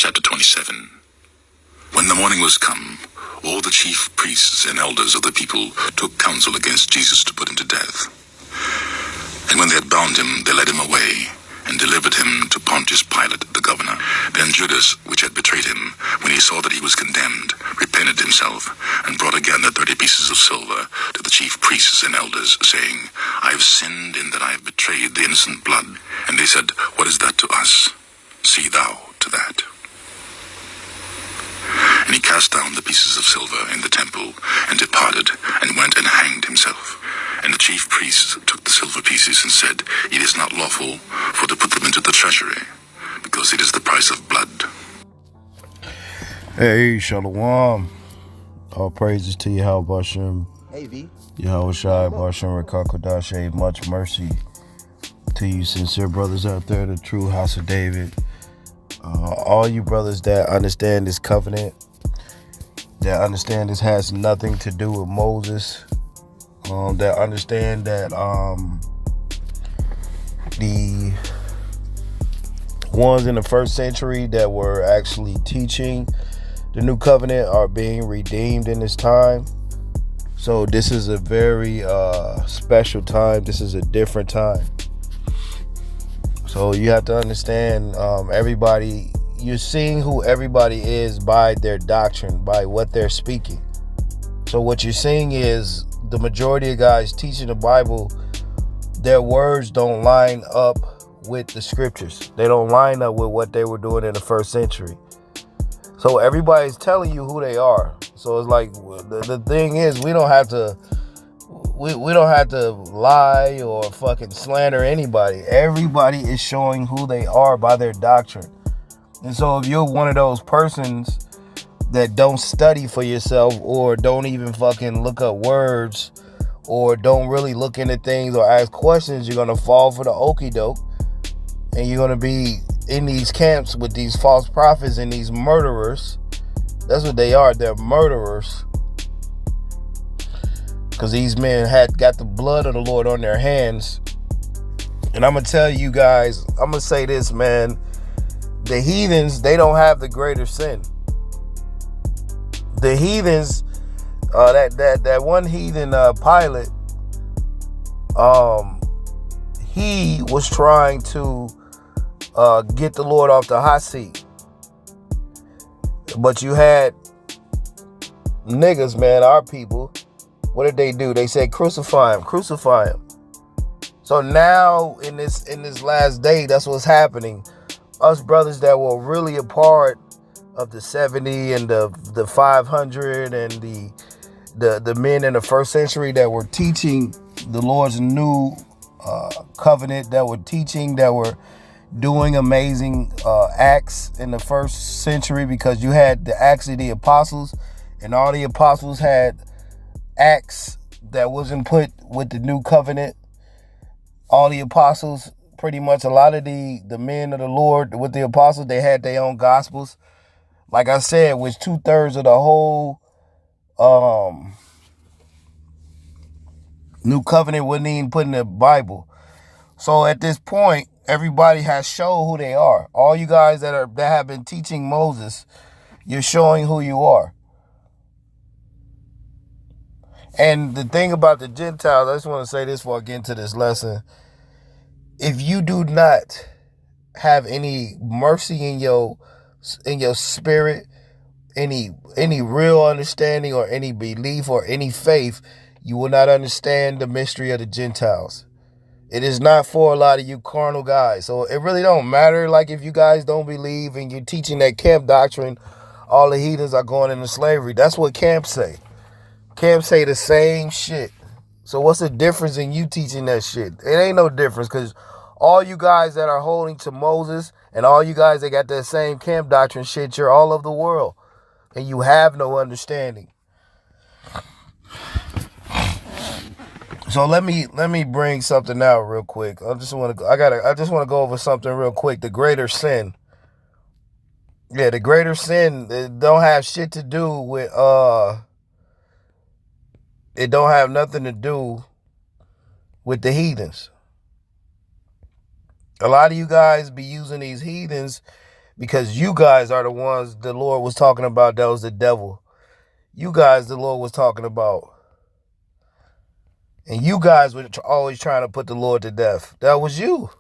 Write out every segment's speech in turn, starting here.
chapter 27. When the morning was come, all the chief priests and elders of the people took counsel against Jesus to put him to death. And when they had bound him, they led him away, and delivered him to Pontius Pilate, the governor. Then Judas, which had betrayed him, when he saw that he was condemned, repented himself, and brought again the 30 pieces of silver to the chief priests and elders, saying, I have sinned in that I have betrayed the innocent blood. And they said, What is that to us? See thou to that. And he cast down the pieces of silver in the temple, and departed, and went and hanged himself. And the chief priests took the silver pieces and said, It is not lawful for to put them into the treasury, because it is the price of blood. Hey, Shalom. All praises to Yahweh Bashem. Hey, V. Yahweh Shai Bashem Rekakodashe. Much mercy to you, sincere brothers out there, the true house of David. All you brothers that understand this covenant, that understand this has nothing to do with Moses, that understand that the ones in the first century that were actually teaching the new covenant are being redeemed in this time. So this is a very special time. This is a different time. So you have to understand, everybody, you're seeing who everybody is by their doctrine, by what they're speaking. So what you're seeing is the majority of guys teaching the Bible, their words don't line up with the scriptures. They don't line up with what they were doing in the first century. So everybody's telling you who they are. So it's like, the thing is, we don't have to lie or fucking slander anybody. Everybody is showing who they are by their doctrine. And so if you're one of those persons that don't study for yourself, or don't even fucking look up words, or don't really look into things or ask questions, you're gonna fall for the okie doke, and you're gonna be in these camps with these false prophets and these murderers. That's what they are. They're murderers. Because these men had got the blood of the Lord on their hands. And I'm going to tell you guys, I'm going to say this, man. The heathens, they don't have the greater sin. The heathens, that one heathen Pilate, he was trying to get the Lord off the hot seat. But you had niggas, man, our people. What did they do? They said, crucify him, crucify him. So now in this last day, that's what's happening. Us brothers that were really a part of the 70 and the 500 and the men in the first century that were teaching the Lord's new covenant, that were doing amazing acts in the first century, because you had the Acts of the Apostles, and all the apostles had acts that wasn't put with the new covenant. All the apostles, pretty much a lot of the men of the Lord with the apostles, they had their own gospels. Like I said, which 2/3 of the whole new covenant wasn't even put in the Bible. So at this point, everybody has shown who they are. All you guys that have been teaching Moses, you're showing who you are. And the thing about the Gentiles, I just want to say this before I get into this lesson. If you do not have any mercy in your spirit, any real understanding or any belief or any faith, you will not understand the mystery of the Gentiles. It is not for a lot of you carnal guys. So it really don't matter. Like, if you guys don't believe and you're teaching that camp doctrine, all the heathens are going into slavery. That's what camps say. Camps say the same shit. So what's the difference in you teaching that shit? It ain't no difference, because all you guys that are holding to Moses and all you guys that got that same camp doctrine shit, you're all over the world. And you have no understanding. So let me bring something out real quick. I just want to go over something real quick. The greater sin. Yeah, the greater sin, it don't have shit to do with it don't have nothing to do with the heathens. A lot of you guys be using these heathens Because you guys are the ones the Lord was talking about. That was the devil. You guys the Lord was talking about. And you guys were always trying to put the Lord to death. That was you.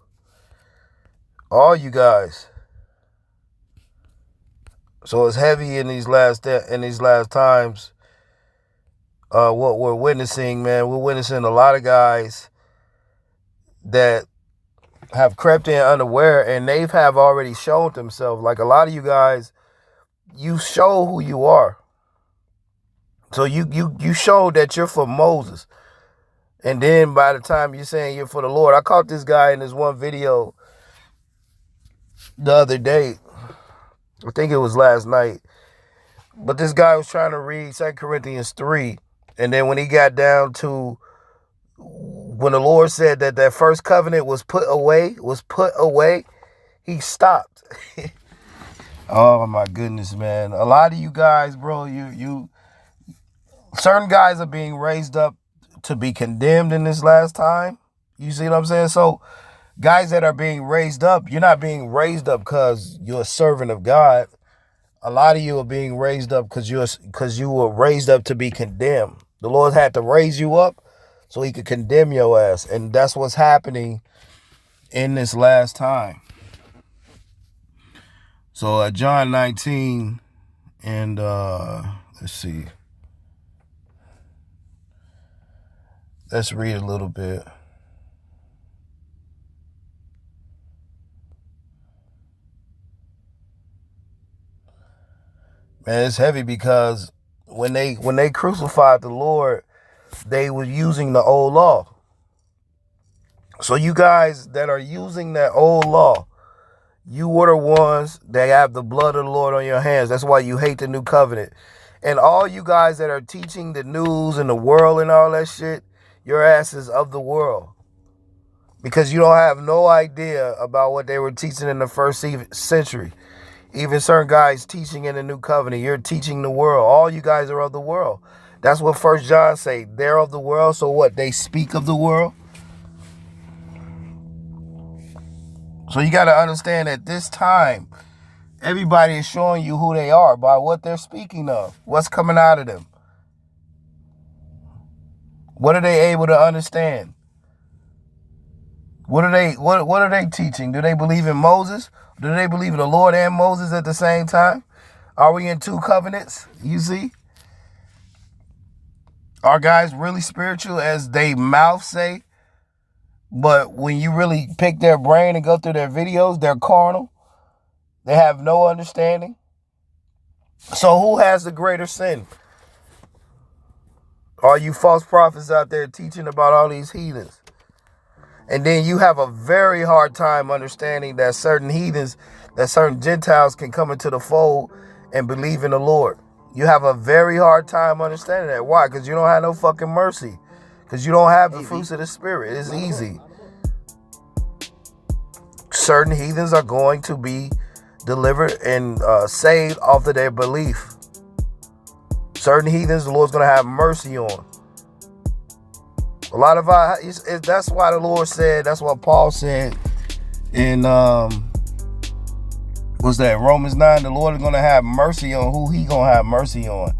All you guys. So it's heavy in these last times. What we're witnessing, man, we're witnessing a lot of guys that have crept in unaware, and they have already shown themselves. Like a lot of you guys, you show who you are. So you show that you're for Moses. And then by the time you're saying you're for the Lord, I caught this guy in this one video the other day. I think it was last night. But this guy was trying to read 2 Corinthians 3. And then when he got down to when the Lord said that first covenant was put away, he stopped. Oh my goodness, man. A lot of you guys, bro, certain guys are being raised up to be condemned in this last time. You see what I'm saying? So guys that are being raised up, you're not being raised up because you're a servant of God. A lot of you are being raised up because you were raised up to be condemned. The Lord had to raise you up so he could condemn your ass. And that's what's happening in this last time. So John 19 and let's see. Let's read a little bit. Man, it's heavy because when they crucified the Lord, they were using the old law. So you guys that are using that old law, you were the ones that have the blood of the Lord on your hands. That's why you hate the new covenant. And all you guys that are teaching the news and the world and all that shit, your ass is of the world. Because you don't have no idea about what they were teaching in the first century. Even certain guys teaching in the new covenant, you're teaching the world. All you guys are of the world. That's what 1 John say. They're of the world. So what? They speak of the world. So you got to understand at this time, everybody is showing you who they are by what they're speaking of. What's coming out of them. What are they able to understand? What are they teaching? Do they believe in Moses? Do they believe in the Lord and Moses at the same time? Are we in two covenants? You see? Are guys really spiritual as they mouth say? But when you really pick their brain and go through their videos, they're carnal. They have no understanding. So who has the greater sin? Are you false prophets out there teaching about all these heathens? And then you have a very hard time understanding that certain heathens, that certain Gentiles can come into the fold and believe in the Lord. You have a very hard time understanding that. Why? Because you don't have no fucking mercy. Because you don't have the fruits of the Spirit. It's easy. Certain heathens are going to be delivered and saved off of their belief. Certain heathens the Lord's going to have mercy on. A lot of that's why the Lord said, that's what Paul said in, what's that, Romans 9, the Lord is going to have mercy on who he going to have mercy on.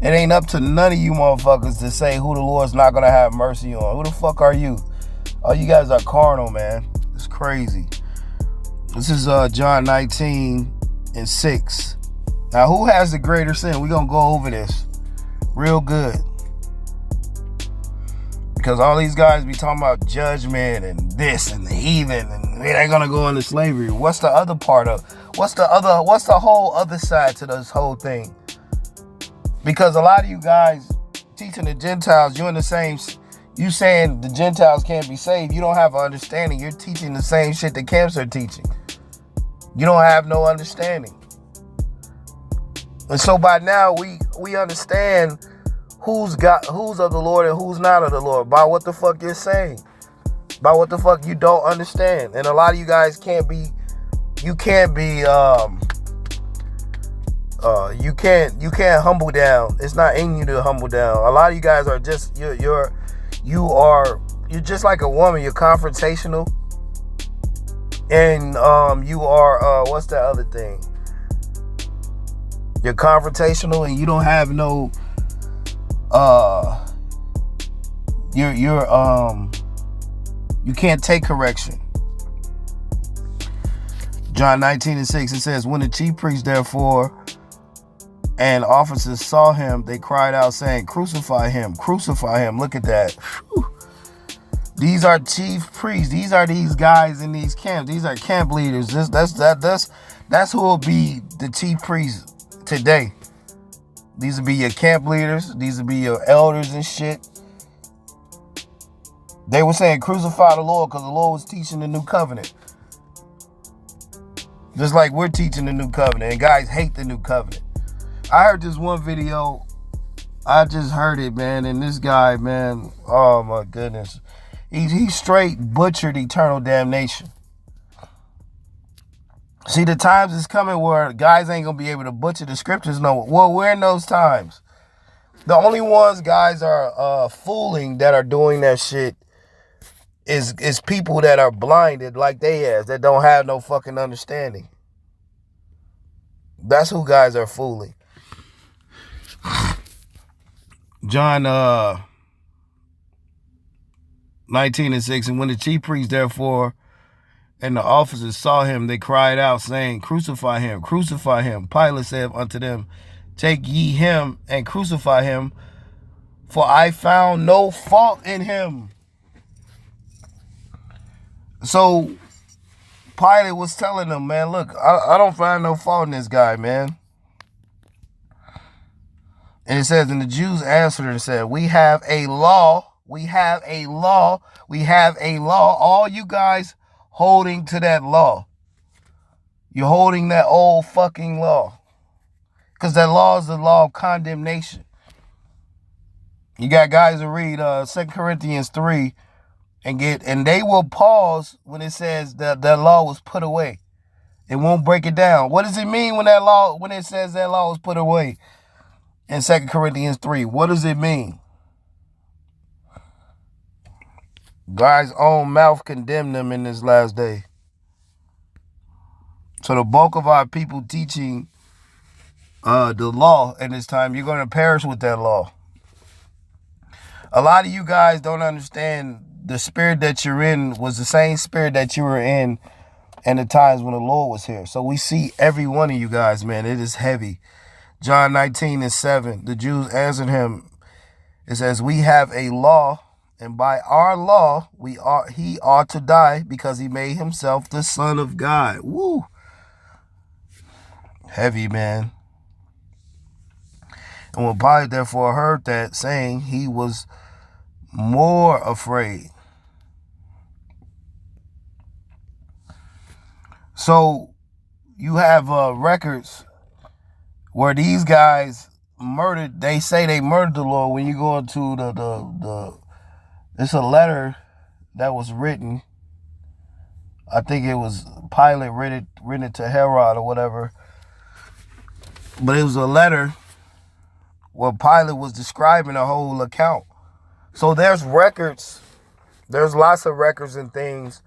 It ain't up to none of you motherfuckers to say who the Lord's not going to have mercy on. Who the fuck are you? Oh, you guys are carnal, man. It's crazy. This is John 19 and 6. Now, who has the greater sin? We're going to go over this real good. Because all these guys be talking about judgment and this and the heathen and they're going to go into slavery. What's the other part of, what's the whole other side to this whole thing? Because a lot of you guys teaching the Gentiles, you're in the same, you saying the Gentiles can't be saved. You don't have an understanding. You're teaching the same shit the camps are teaching. You don't have no understanding. And so by now we understand who's of the Lord and who's not of the Lord by what the fuck you're saying, by what the fuck you don't understand. And a lot of you guys you can't humble down. It's not in you to humble down. A lot of you guys are just you're just like a woman. You're confrontational. and you are what's that other thing? You're confrontational and you don't have no you can't take correction. John 19:6, it says, when the chief priests therefore and officers saw him, they cried out saying, crucify him, crucify him. Look at that. Whew. These are chief priests. These are these guys in these camps. These are camp leaders. That's who will be the chief priests today. These will be your camp leaders. These will be your elders and shit. They were saying crucify the Lord because the Lord was teaching the new covenant. Just like we're teaching the new covenant, and guys hate the new covenant. I heard this one video. I just heard it, man, and this guy, man, oh my goodness. He straight butchered eternal damnation. See, the times is coming where guys ain't going to be able to butcher the scriptures no more. Well, we're in those times. The only ones guys are fooling that are doing that shit is people that are blinded like they is, that don't have no fucking understanding. That's who guys are fooling. John 19:6, and when the chief priests therefore and the officers saw him, they cried out, saying, crucify him, crucify him. Pilate said unto them, take ye him and crucify him, for I found no fault in him. So Pilate was telling them, man, look, I don't find no fault in this guy, man. And it says, and the Jews answered and said, we have a law. We have a law. We have a law. All you guys holding to that law. You're holding that old fucking law. Because that law is the law of condemnation. You got guys who read 2 Corinthians 3 and they will pause when it says that law was put away. It won't break it down. What does it mean when it says that law was put away in 2 Corinthians 3? What does it mean? God's own mouth condemned them in this last day. So the bulk of our people teaching the law in this time, you're going to perish with that law. A lot of you guys don't understand the spirit that you're in was the same spirit that you were in the times when the Lord was here. So we see every one of you guys, man. It is heavy. John 19:7, the Jews answered him. It says, we have a law, and by our law, he ought to die because he made himself the Son of God. Woo. Heavy, man. And when Pilate therefore heard that saying, he was more afraid. So you have records where these guys murdered. They say they murdered the Lord. When you go into it's a letter that was written. I think it was Pilate written it to Herod or whatever. But it was a letter where Pilate was describing the whole account. So there's records. There's lots of records and things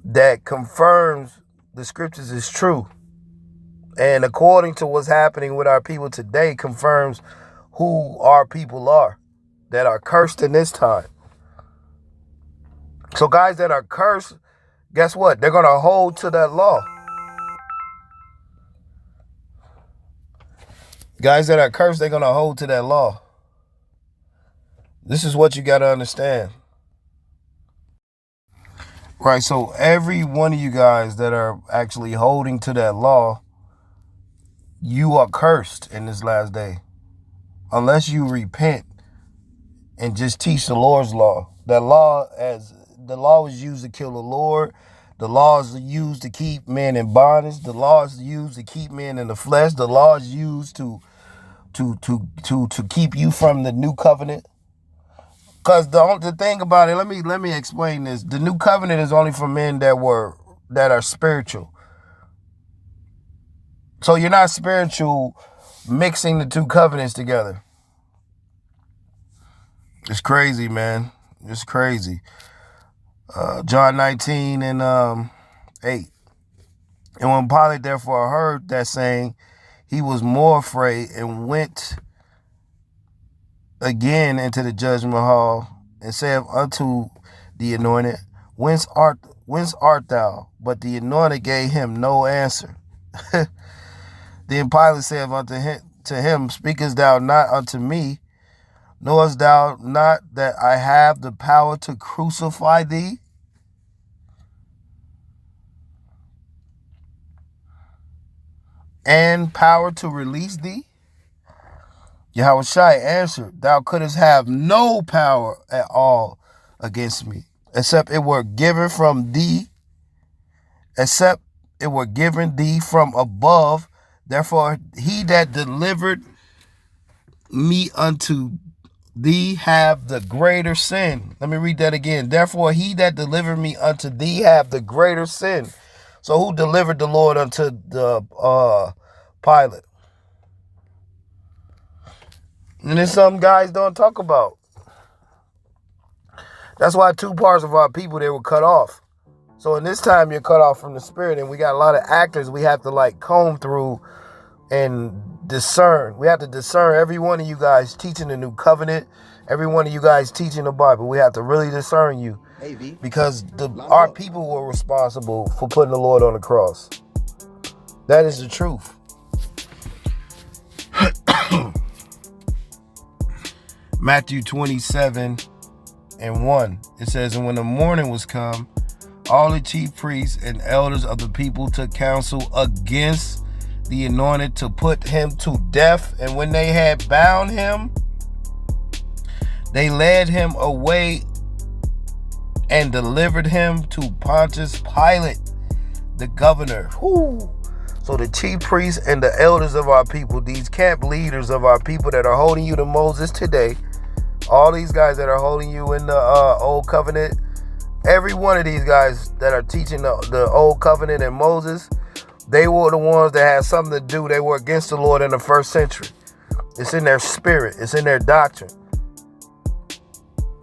that confirms the scriptures is true. And according to what's happening with our people today, confirms who our people are that are cursed in this time. So guys that are cursed, guess what? They're going to hold to that law. Guys that are cursed, they're going to hold to that law. This is what you got to understand. Right, so every one of you guys that are actually holding to that law, you are cursed in this last day. Unless you repent and just teach the Lord's law. That law, as the law was used to kill the Lord. The law is used to keep men in bondage. The law is used to keep men in the flesh. The law is used to keep you from the new covenant. Because the thing about it, let me explain this. The new covenant is only for men that are spiritual. So you're not spiritual mixing the two covenants together. It's crazy, man. It's crazy. John 19 and 8. And when Pilate therefore heard that saying, he was more afraid, and went again into the judgment hall, and said unto the anointed, Whence art thou? But the anointed gave him no answer. Then Pilate said unto him, Speakest thou not unto me? Knowest thou not that I have the power to crucify thee? And power to release thee? Yahushua answered, Thou couldst have no power at all against me, except it were given thee from above. Therefore he that delivered me unto thee have the greater sin. Let me read that again. Therefore he that delivered me unto thee have the greater sin. So who delivered the Lord unto the Pilate? And there's some guys don't talk about. That's why 2 parts of our people, they were cut off. So in this time, you're cut off from the spirit, and we got a lot of actors we have to like comb through and discern. We have to discern every one of you guys teaching the new covenant, every one of you guys teaching the Bible. We have to really discern you, because our people were responsible for putting the Lord on the cross. That is the truth. Matthew 27:1. It says, And when the morning was come, all the chief priests and elders of the people took counsel against the anointed to put him to death. And when they had bound him, they led him away and delivered him to Pontius Pilate, the governor. So the chief priests and the elders of our people, these camp leaders of our people that are holding you to Moses today, all these guys that are holding you in the old covenant, every one of these guys that are teaching the old covenant and Moses, they were the ones that had something to do. They were against the Lord in the first century. It's in their spirit. It's in their doctrine.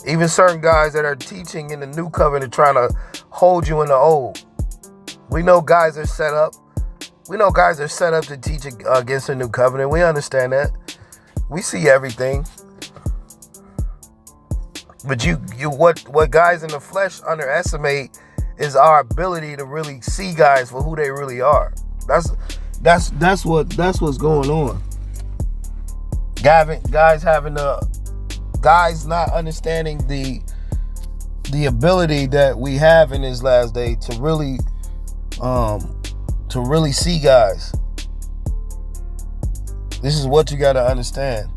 Even certain guys that are teaching in the new covenant trying to hold you in the old. We know guys are set up. We know guys are set up to teach against the new covenant. We understand that. We see everything. But what guys in the flesh underestimate is our ability to really see guys for who they really are. That's what's going on. Guys not understanding the ability that we have in this last day to really see guys. This is what you got to understand.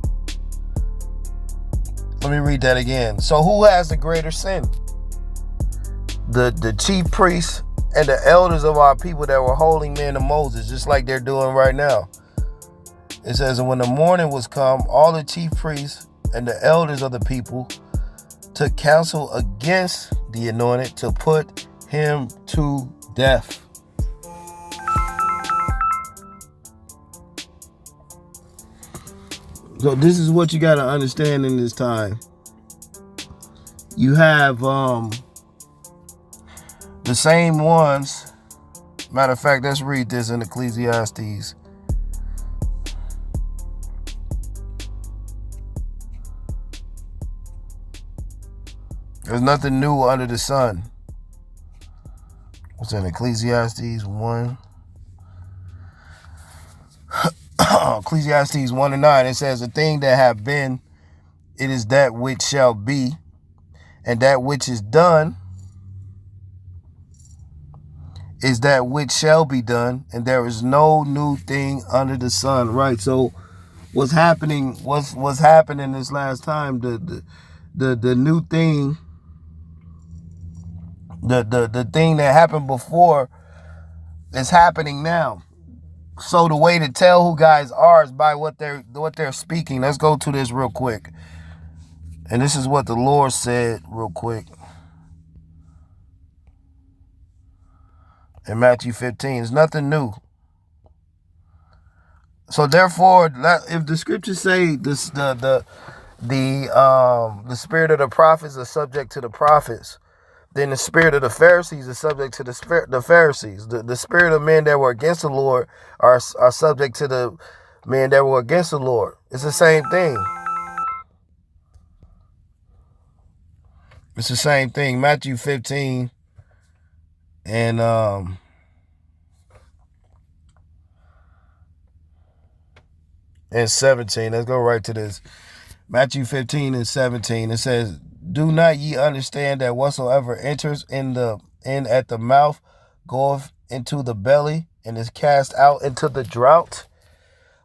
Let me read that again. So who has the greater sin? The chief priests and the elders of our people that were holding men to Moses, just like they're doing right now. It says, and when the morning was come, all the chief priests and the elders of the people took counsel against the anointed to put him to death. So this is what you got to understand in this time. You have the same ones. Matter of fact, let's read this in Ecclesiastes. There's nothing new under the sun. What's in Ecclesiastes 1? Ecclesiastes 1:9, it says, the thing that have been, it is that which shall be, and that which is done is that which shall be done, and there is no new thing under the sun. Right. So what's happening this last time, the new thing, the thing that happened before is happening now. So the way to tell who guys are is by what they're speaking. Let's go to this real quick. And this is what the Lord said real quick. In Matthew 15. It's nothing new. So therefore, if the scriptures say this, the spirit of the prophets is subject to the prophets, then the spirit of the Pharisees is subject to the Pharisees. The spirit of men that were against the Lord are subject to the men that were against the Lord. It's the same thing. It's the same thing. Matthew 15 and 17. Let's go right to this. Matthew 15 and 17. It says, "Do not ye understand that whatsoever enters in at the mouth goeth into the belly, and is cast out into the drought?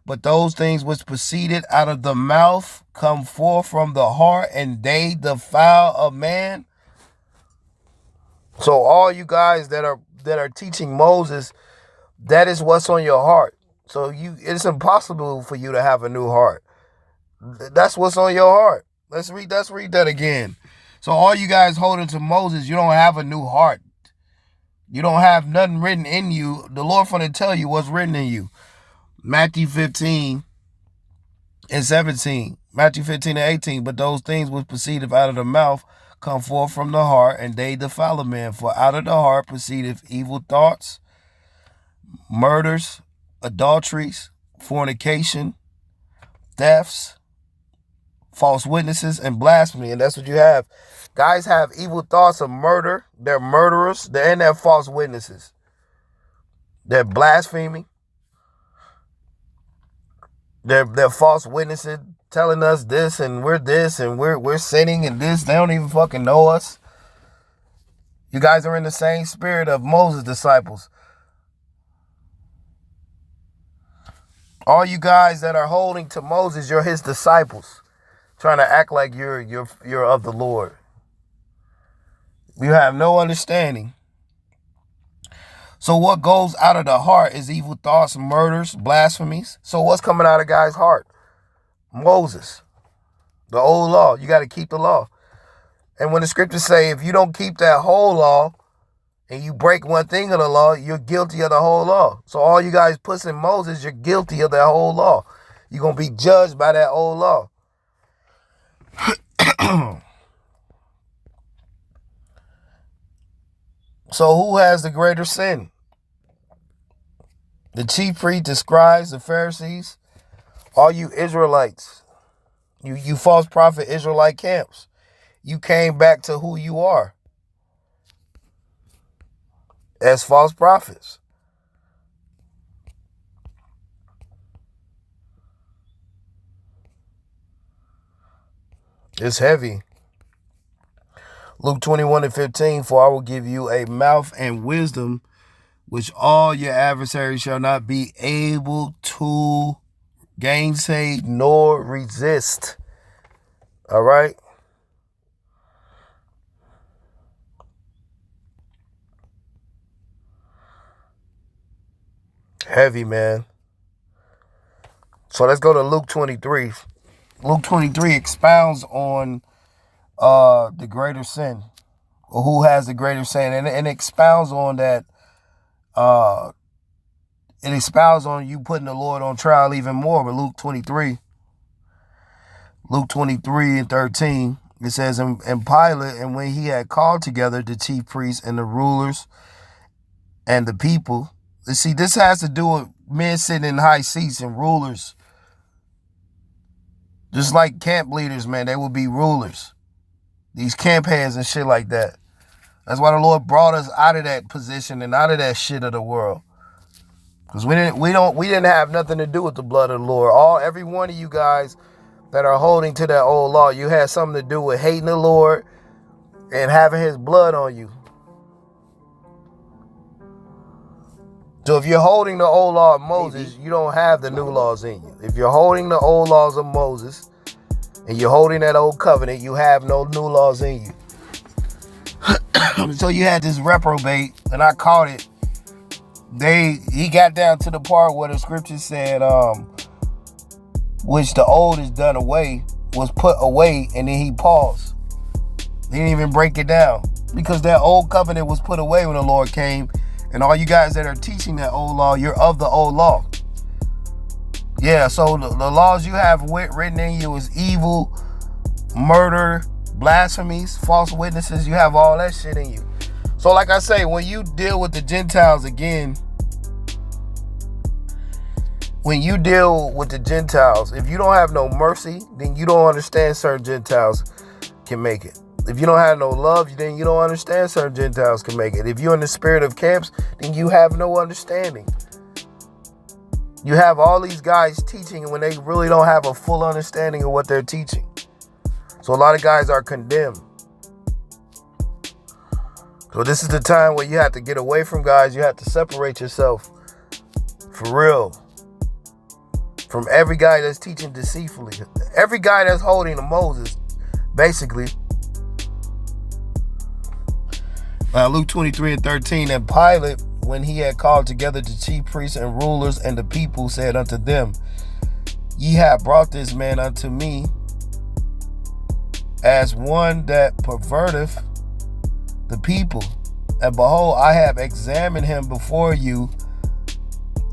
But those things which proceeded out of the mouth come forth from the heart, and they defile a man." So all you guys that are teaching Moses, that is what's on your heart. So it's impossible for you to have a new heart. That's what's on your heart. Let's read that again. So all you guys holding to Moses, you don't have a new heart. You don't have nothing written in you. The Lord finna tell you what's written in you. Matthew 15 and 17. Matthew 15 and 18. "But those things which proceedeth out of the mouth come forth from the heart, and they defile a man. For out of the heart proceedeth evil thoughts, murders, adulteries, fornication, thefts, false witnesses, and blasphemy." And that's what you have. Guys have evil thoughts of murder. They're murderers. They're false witnesses. They're blaspheming. They're false witnesses, telling us this and we're sinning and this. They don't even fucking know us. You guys are in the same spirit of Moses' disciples. All you guys that are holding to Moses, you're his disciples, trying to act like you're of the Lord. You have no understanding. So what goes out of the heart is evil thoughts, murders, blasphemies. So what's coming out of God's heart? Moses, the old law. You got to keep the law. And when the scriptures say, if you don't keep that whole law and you break one thing of the law, you're guilty of the whole law. So all you guys pushing Moses, you're guilty of that whole law. You're going to be judged by that old law. So who has the greater sin? The chief priests, the scribes, the Pharisees, all you Israelites, you false prophet Israelite camps. You came back to who you are as false prophets. It's heavy. Luke 21 and 15, "For I will give you a mouth and wisdom, which all your adversaries shall not be able to gainsay nor resist." All right. Heavy, man. So let's go to Luke 23. Luke 23 expounds on the greater sin, or who has the greater sin, and it expounds on that. It expounds on you putting the Lord on trial even more. But Luke 23 and 13, it says, and Pilate, and when he had called together the chief priests and the rulers and the people. See, this has to do with men sitting in high seats and rulers. Just like camp leaders, man, they will be rulers. These camp heads and shit like that. That's why the Lord brought us out of that position and out of that shit of the world. Because we didn't have nothing to do with the blood of the Lord. Every one of you guys that are holding to that old law, you had something to do with hating the Lord and having his blood on you. So if you're holding the old law of Moses, you don't have the new laws in you. If you're holding the old laws of Moses and you're holding that old covenant, you have no new laws in you. So you had this reprobate, and I caught it. He got down to the part where the scripture said, which the old is done away, was put away, and then he paused. He didn't even break it down, because that old covenant was put away when the Lord came. And all you guys that are teaching that old law, you're of the old law. Yeah, so the laws you have written in you is evil, murder, blasphemies, false witnesses. You have all that shit in you. So like I say, when you deal with the Gentiles again, when you deal with the Gentiles, if you don't have no mercy, then you don't understand certain Gentiles can make it. If you don't have no love, then you don't understand certain Gentiles can make it. If you're in the spirit of camps, then you have no understanding. You have all these guys teaching when they really don't have a full understanding of what they're teaching. So a lot of guys are condemned. So this is the time where you have to get away from guys. You have to separate yourself for real from every guy that's teaching deceitfully. Every guy that's holding to Moses, basically. Luke 23:13, and Pilate, when he had called together the chief priests and rulers and the people, said unto them, Ye have brought this man unto me as one that perverteth the people. And behold, I have examined him before you,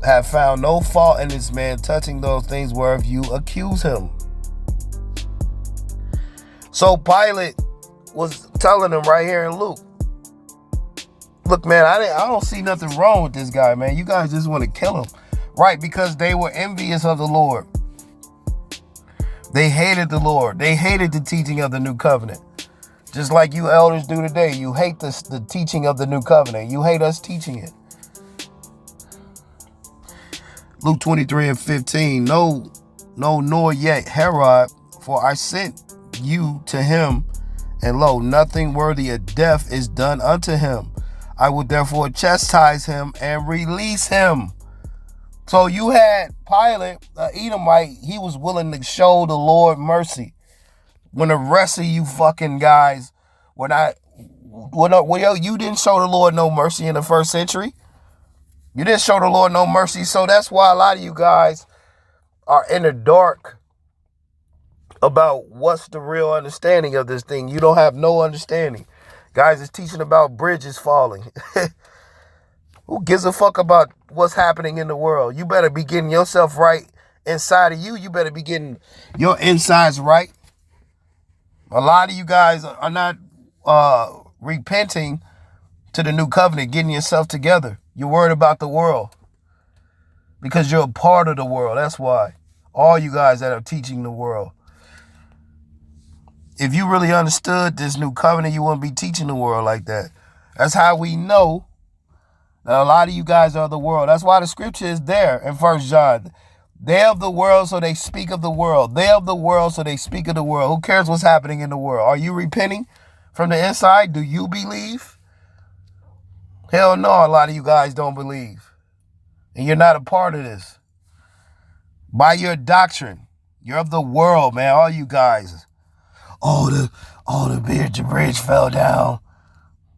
have found no fault in this man touching those things whereof you accuse him. So Pilate was telling them right here in Luke, look, man, I don't see nothing wrong with this guy, man. You guys just want to kill him. Right, because they were envious of the Lord. They hated the Lord. They hated the teaching of the new covenant. Just like you elders do today. You hate the teaching of the new covenant. You hate us teaching it. Luke 23:15. No, nor yet Herod, for I sent you to him, and lo, nothing worthy of death is done unto him. I will therefore chastise him and release him. So you had Pilate, Edomite, he was willing to show the Lord mercy. When the rest of you fucking guys were not, you didn't show the Lord no mercy in the first century. You didn't show the Lord no mercy. So that's why a lot of you guys are in the dark about what's the real understanding of this thing. You don't have no understanding. Guys is teaching about bridges falling. Who gives a fuck about what's happening in the world? You better be getting yourself right inside of you. You better be getting your insides right. A lot of you guys are not repenting to the new covenant, getting yourself together. You're worried about the world because you're a part of the world. That's why. All you guys that are teaching the world. If you really understood this new covenant, you wouldn't be teaching the world like that. That's how we know that a lot of you guys are the world. That's why the scripture is there in 1 John. They of the world, so they speak of the world. They of the world, so they speak of the world. Who cares what's happening in the world? Are you repenting from the inside? Do you believe? Hell no, a lot of you guys don't believe. And you're not a part of this. By your doctrine, you're of the world, man. All you guys. The bridge fell down.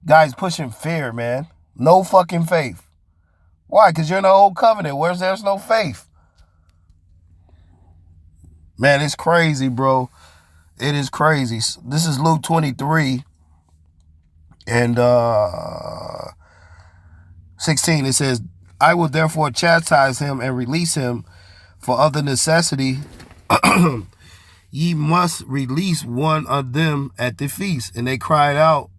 Guys pushing fear, man. No fucking faith. Why? Because you're in the old covenant where there's no faith. Man, it's crazy, bro. It is crazy. This is Luke 23 and 16. It says, I will therefore chastise him and release him, for of the necessity ye must release one of them at the feast. And they cried out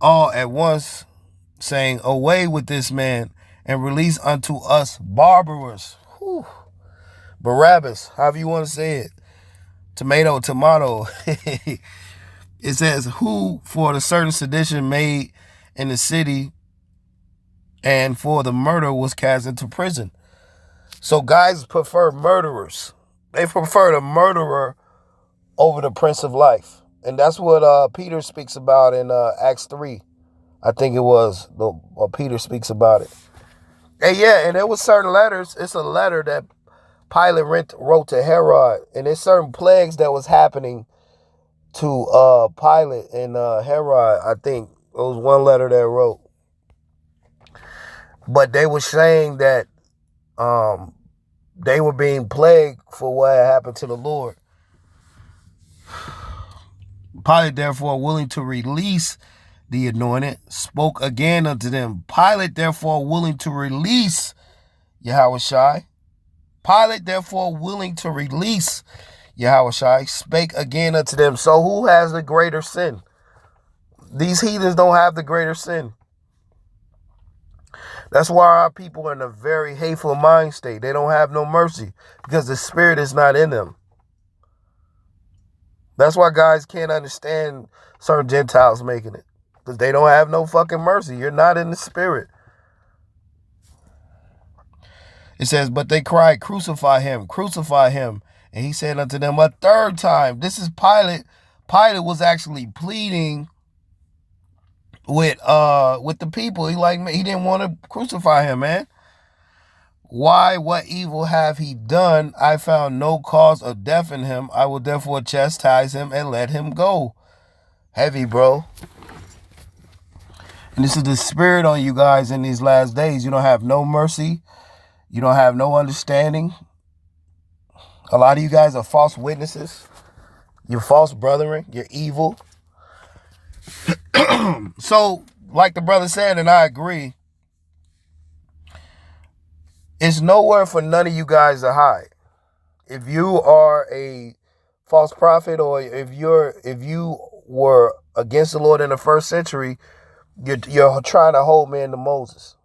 all at once, saying, Away with this man, and release unto us Barabbas. Whew. Barabbas, however you want to say it. Tomato. It says, who for the certain sedition made in the city, and for the murder was cast into prison. So guys prefer murderers. They prefer the murderer over the Prince of Life. And that's what Peter speaks about in Acts 3. I think it was. Peter speaks about it. And yeah, and there was certain letters. It's a letter that Pilate wrote to Herod. And there's certain plagues that was happening to Pilate and Herod. I think it was one letter that wrote. But they were saying that they were being plagued for what had happened to the Lord. Pilate, therefore, willing to release the anointed, spoke again unto them. Pilate, therefore, willing to release Yahushua. Pilate, therefore, willing to release Yahushua spake again unto them. So who has the greater sin? These heathens don't have the greater sin. That's why our people are in a very hateful mind state. They don't have no mercy because the spirit is not in them. That's why guys can't understand certain Gentiles making it, because they don't have no fucking mercy. You're not in the spirit. It says, but they cried, crucify him, crucify him. And he said unto them a third time. This is Pilate. Pilate was actually pleading with the people. He didn't want to crucify him, man. Why? What evil have he done? I found no cause of death in him. I will therefore chastise him and let him go. Heavy, bro. And this is the spirit on you guys in these last days. You don't have no mercy. You don't have no understanding. A lot of you guys are false witnesses. You're false brethren. You're evil. So, like the brother said, and I agree, it's nowhere for none of you guys to hide. If you are a false prophet, or if you were against the Lord in the first century, you're trying to hold man to Moses.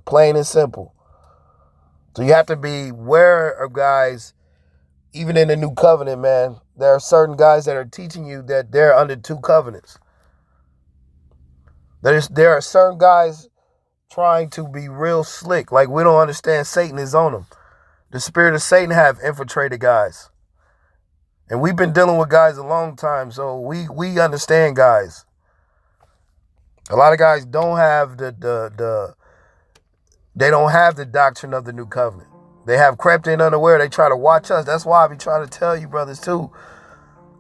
Plain and simple. So you have to be aware of guys, even in the new covenant, man. There are certain guys that are teaching you that they're under two covenants. There are certain guys trying to be real slick. Like, we don't understand Satan is on them. The spirit of Satan have infiltrated guys. And we've been dealing with guys a long time, so we understand guys. A lot of guys don't have they don't have the doctrine of the new covenant. They have crept in unaware. They try to watch us. That's why I be trying to tell you brothers too.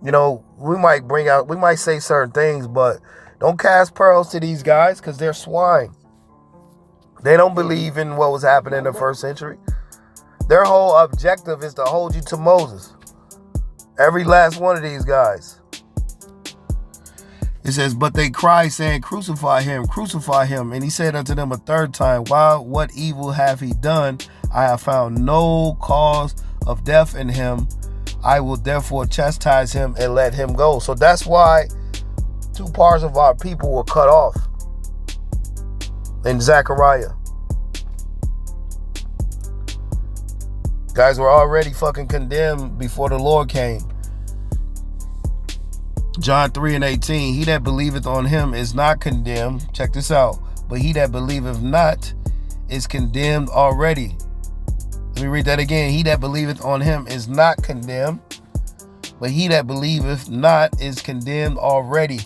You know, we might say certain things, but don't cast pearls to these guys, because they're swine. They don't believe in what was happening in the first century. Their whole objective is to hold you to Moses. Every last one of these guys. It says, but they cried, saying, crucify him, crucify him. And he said unto them a third time, why, what evil have he done? I have found no cause of death in him. I will therefore chastise him and let him go. So that's why 2 parts of our people were cut off in Zechariah. Guys were already fucking condemned before the Lord came. John 3:18, he that believeth on him is not condemned. Check this out. But he that believeth not is condemned already. Let me read that again. He that believeth on him is not condemned. But he that believeth not is condemned already,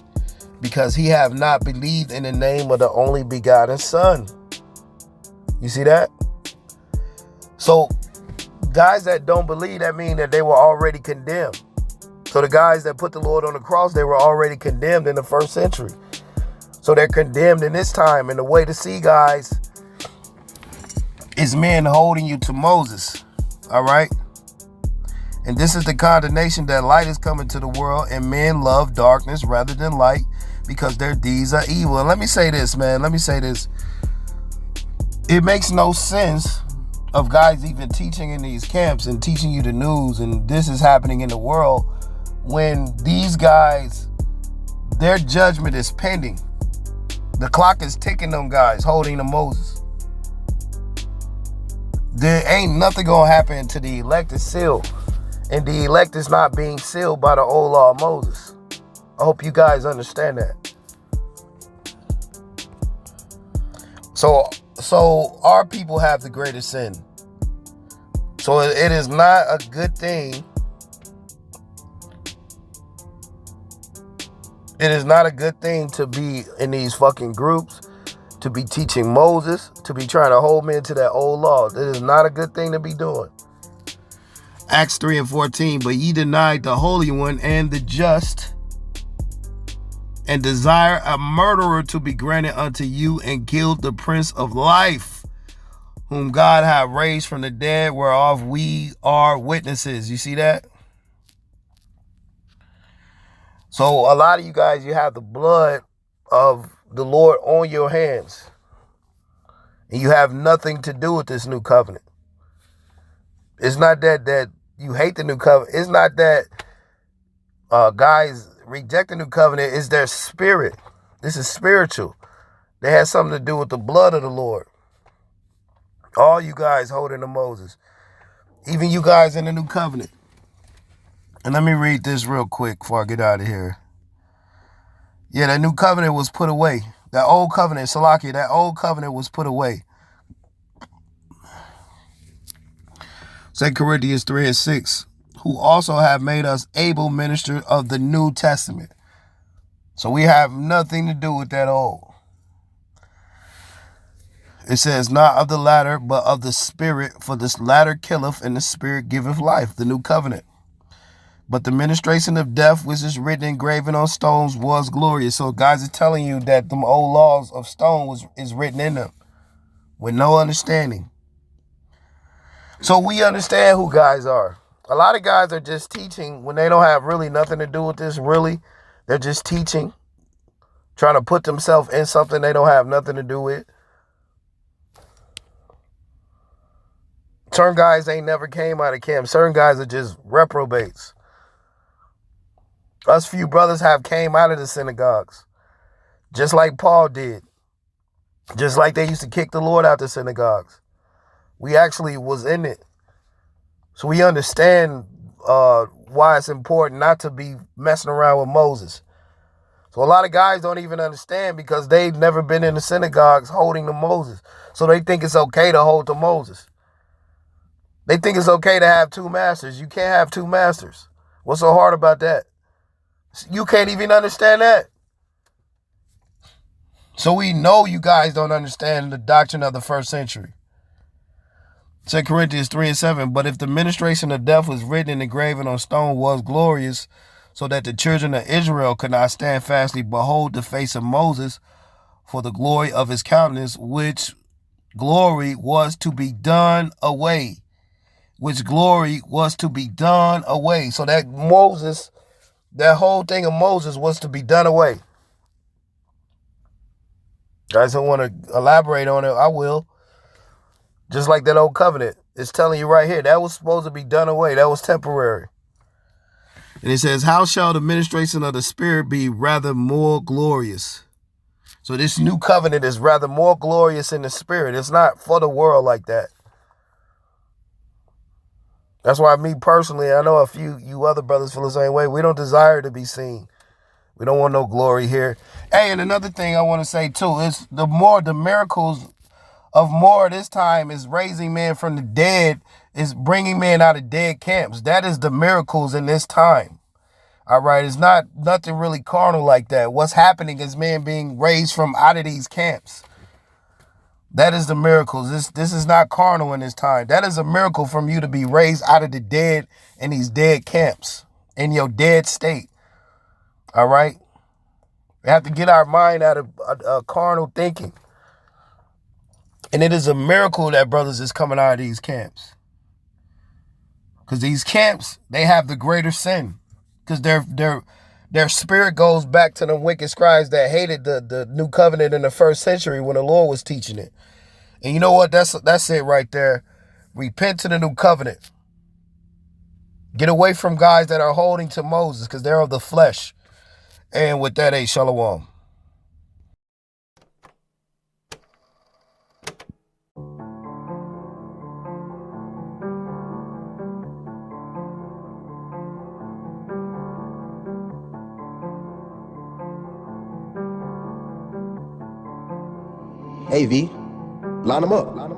because he have not believed in the name of the only begotten Son. You see that? So guys that don't believe, that mean that they were already condemned. So the guys that put the Lord on the cross, they were already condemned in the first century. So they're condemned in this time. And the way to see, guys, is men holding you to Moses. All right? And this is the condemnation, that light is coming to the world, and men love darkness rather than light, because their deeds are evil. And let me say this, man. Let me say this. It makes no sense of guys even teaching in these camps and teaching you the news, and this is happening in the world, when these guys, their judgment is pending. The clock is ticking, them guys holding to Moses. There ain't nothing gonna happen until the elect is sealed. And the elect is not being sealed by the old law of Moses. I hope you guys understand that. So our people have the greatest sin. So it is not a good thing. It is not a good thing to be in these fucking groups, to be teaching Moses, to be trying to hold men to that old law. It is not a good thing to be doing. Acts 3:14, but ye denied the Holy One and the just, and desire a murderer to be granted unto you, and killed the Prince of Life, whom God hath raised from the dead, whereof we are witnesses. You see that? So a lot of you guys, you have the blood of the Lord on your hands, and you have nothing to do with this new covenant. It's not that you hate the new covenant. It's not that guys reject the new covenant. It's their spirit. This is spiritual. They had something to do with the blood of the Lord. All you guys holding to Moses. Even you guys in the new covenant. And let me read this real quick before I get out of here. Yeah, that new covenant was put away. That old covenant, Salakia, that old covenant was put away. 2 Corinthians 3:6, who also have made us able ministers of the New Testament. So we have nothing to do with that old. It says, not of the latter, but of the spirit, for this latter killeth, and the spirit giveth life, the new covenant. But the ministration of death, which is written and graven on stones, was glorious. So guys are telling you that them old laws of stone is written in them with no understanding. So we understand who guys are. A lot of guys are just teaching when they don't have really nothing to do with this, really. They're just teaching, trying to put themselves in something they don't have nothing to do with. Certain guys ain't never came out of camp. Certain guys are just reprobates. Us few brothers have came out of the synagogues, just like Paul did. Just like they used to kick the Lord out the synagogues. We actually was in it. So we understand why it's important not to be messing around with Moses. So a lot of guys don't even understand because they've never been in the synagogues holding to Moses. So they think it's okay to hold to Moses. They think it's okay to have two masters. You can't have two masters. What's so hard about that? You can't even understand that. So we know you guys don't understand the doctrine of the first century. 2 Corinthians 3:7, but if the ministration of death was written and engraven on stone was glorious, so that the children of Israel could not stand fastly behold the face of Moses for the glory of his countenance, which glory was to be done away. Which glory was to be done away. So that Moses, that whole thing of Moses was to be done away. Guys don't want to elaborate on it. I will. Just like that old covenant. It's telling you right here. That was supposed to be done away. That was temporary. And it says, how shall the ministration of the Spirit be rather more glorious? So this new covenant is rather more glorious in the Spirit. It's not for the world like that. That's why me personally, I know a few you other brothers feel the same way. We don't desire to be seen. We don't want no glory here. Hey, and another thing I want to say too is the miracles of more this time is raising men from the dead, is bringing men out of dead camps. That is the miracles in this time. All right, it's not nothing really carnal like that. What's happening is men being raised from out of these camps. That is the miracles. This is not carnal in this time. That is a miracle from you to be raised out of the dead in these dead camps, in your dead state. All right? We have to get our mind out of carnal thinking. And it is a miracle that brothers is coming out of these camps. Because these camps, they have the greater sin. Because their spirit goes back to the wicked scribes that hated the new covenant in the first century when the Lord was teaching it. And you know what? That's it right there. Repent to the new covenant. Get away from guys that are holding to Moses because they're of the flesh. And with that, shalom. Hey, V, line them up.